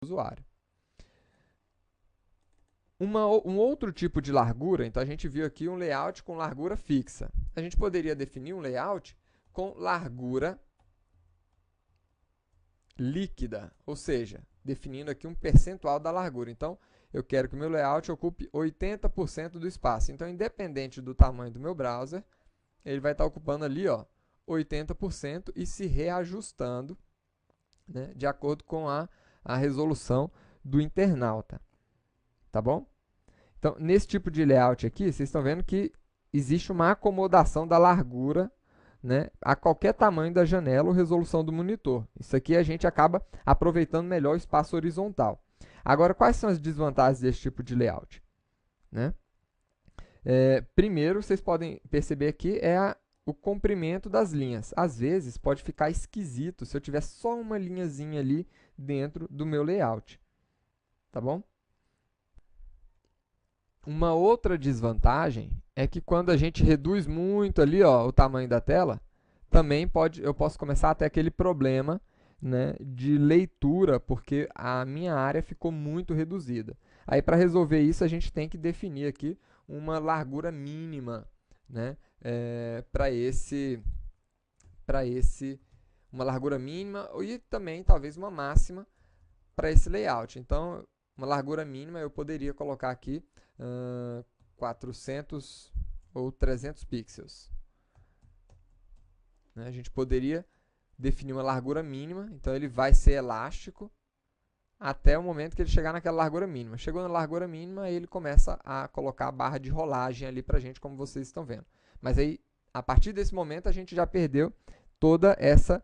usuário. Um outro tipo de largura, então a gente viu aqui um layout com largura fixa. A gente poderia definir um layout com largura líquida, ou seja, definindo aqui um percentual da largura. Então, eu quero que o meu layout ocupe 80% do espaço. Então, independente do tamanho do meu browser, ele vai estar ocupando ali, ó, 80% e se reajustando, né, de acordo com a resolução do internauta. Tá bom? Então, nesse tipo de layout aqui, vocês estão vendo que existe uma acomodação da largura, né, a qualquer tamanho da janela ou resolução do monitor. Isso aqui a gente acaba aproveitando melhor o espaço horizontal. Agora, quais são as desvantagens desse tipo de layout? Né? Primeiro, vocês podem perceber aqui o comprimento das linhas. Às vezes, pode ficar esquisito se eu tiver só uma linhazinha ali dentro do meu layout. Tá bom? Uma outra desvantagem é que quando a gente reduz muito ali, ó, o tamanho da tela, também eu posso começar a ter aquele problema, né, de leitura, porque a minha área ficou muito reduzida. Aí, para resolver isso, a gente tem que definir aqui uma largura mínima, né, uma largura mínima e também talvez uma máxima para esse layout. Então, uma largura mínima eu poderia colocar aqui 400 ou 300 pixels. Né? A gente poderia definir uma largura mínima, então ele vai ser elástico até o momento que ele chegar naquela largura mínima. Chegou na largura mínima, ele começa a colocar a barra de rolagem ali para a gente, como vocês estão vendo. Mas aí, a partir desse momento, a gente já perdeu toda essa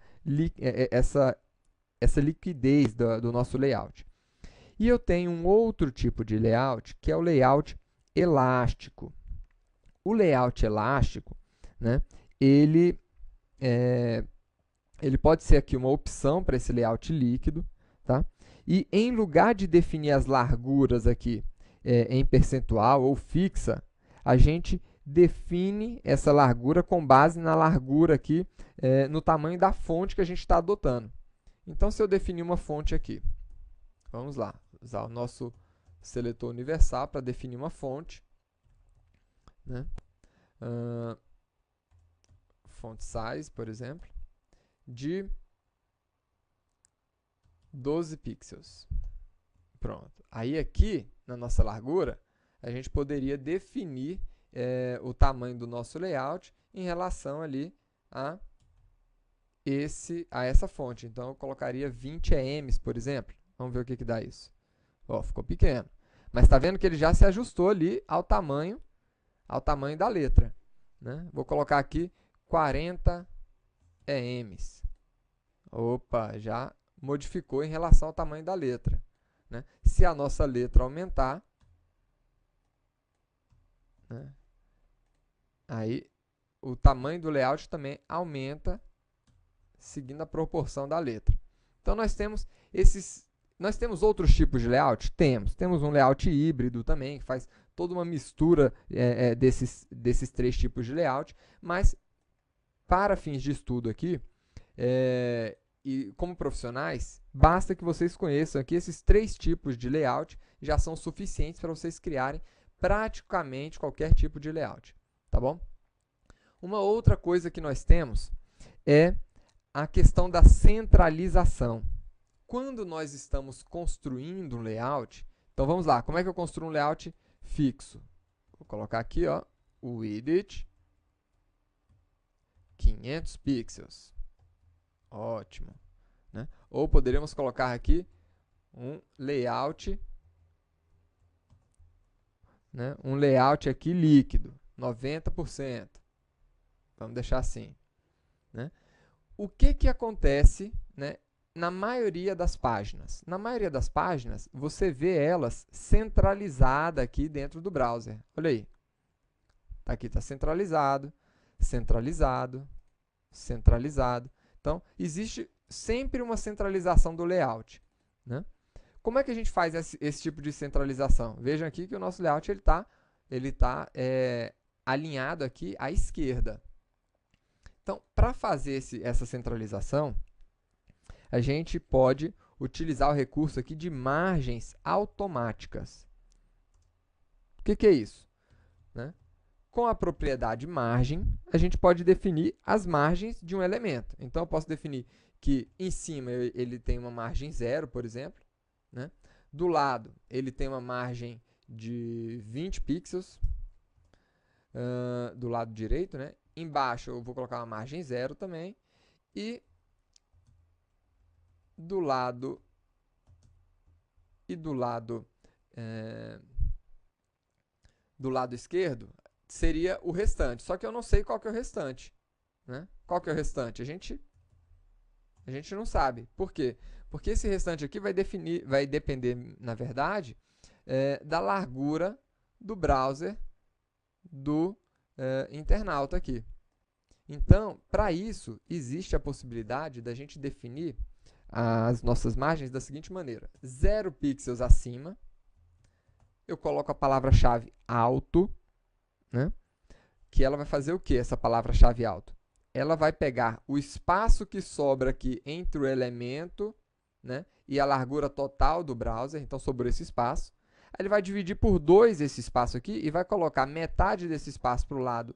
liquidez do nosso layout. E eu tenho um outro tipo de layout, que é o layout elástico. O layout elástico, né, ele pode ser aqui uma opção para esse layout líquido, tá? E em lugar de definir as larguras aqui em percentual ou fixa, a gente define essa largura com base na largura aqui, no tamanho da fonte que a gente está adotando. Então, se eu definir uma fonte aqui, vamos lá, usar o nosso seletor universal para definir uma fonte, né? Font size, por exemplo, de 12 pixels. Pronto. Aí aqui, na nossa largura, a gente poderia definir o tamanho do nosso layout em relação ali a essa fonte. Então, eu colocaria 20 EMs, por exemplo. Vamos ver o que dá isso. Ó, ficou pequeno. Mas está vendo que ele já se ajustou ali ao tamanho da letra. Né? Vou colocar aqui 40 EMs. Opa, já modificou em relação ao tamanho da letra. Né? Se a nossa letra aumentar, né, aí o tamanho do layout também aumenta seguindo a proporção da letra. Então, nós temos outros tipos de layout? Temos um layout híbrido também, que faz toda uma mistura desses três tipos de layout, mas para fins de estudo aqui, e como profissionais, basta que vocês conheçam aqui esses três tipos de layout, já são suficientes para vocês criarem praticamente qualquer tipo de layout, tá bom? Uma outra coisa que nós temos é a questão da centralização. Quando nós estamos construindo um layout, então vamos lá, como é que eu construo um layout fixo? Vou colocar aqui, ó, o width 500 pixels. Ótimo. Né? Ou poderíamos colocar aqui um layout, né? Um layout aqui líquido, 90%. Vamos deixar assim. Né? O que acontece, né, na maioria das páginas? Na maioria das páginas, você vê elas centralizadas aqui dentro do browser. Olha aí. Aqui está centralizado, centralizado, centralizado. Então, existe sempre uma centralização do layout. Né? Como é que a gente faz esse tipo de centralização? Vejam aqui que o nosso layout ele tá alinhado aqui à esquerda. Então, para fazer essa centralização, a gente pode utilizar o recurso aqui de margens automáticas. O que é isso? Né? Com a propriedade margem, a gente pode definir as margens de um elemento. Então, eu posso definir que em cima ele tem uma margem 0, por exemplo. Né? Do lado, ele tem uma margem de 20 pixels. Do lado direito, né? Embaixo eu vou colocar uma margem 0 também. E do lado esquerdo seria o restante. Só que eu não sei qual que é o restante. Né? Qual que é o restante? A gente não sabe. Por quê? Porque esse restante aqui vai depender, na verdade, da largura do browser do internauta aqui. Então, para isso, existe a possibilidade da gente definir as nossas margens da seguinte maneira. 0 pixels acima, eu coloco a palavra-chave alto, né? Que ela vai fazer o que, essa palavra-chave alto? Ela vai pegar o espaço que sobra aqui entre o elemento, né, e a largura total do browser, então sobrou esse espaço. Aí ele vai dividir por 2 esse espaço aqui e vai colocar metade desse espaço para o lado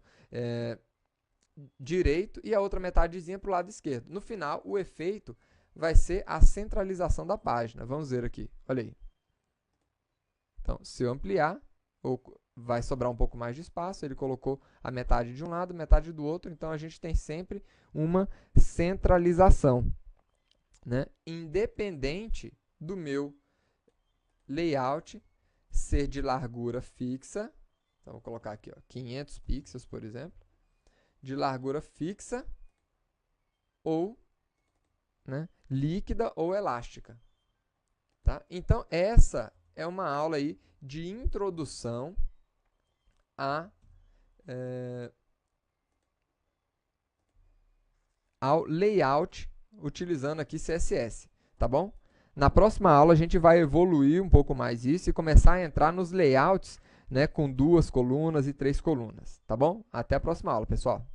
direito e a outra metadezinha para o lado esquerdo. No final, o efeito vai ser a centralização da página. Vamos ver aqui, olha aí. Então, se eu ampliar, vai sobrar um pouco mais de espaço, ele colocou a metade de um lado, metade do outro, então a gente tem sempre uma centralização, né? Independente do meu layout ser de largura fixa, então vou colocar aqui, ó, 500 pixels, por exemplo, de largura fixa ou, né, líquida ou elástica. Tá? Então, essa é uma aula aí de introdução ao layout utilizando aqui CSS, tá bom? Na próxima aula a gente vai evoluir um pouco mais isso e começar a entrar nos layouts, né, com 2 colunas e 3 colunas, tá bom? Até a próxima aula, pessoal.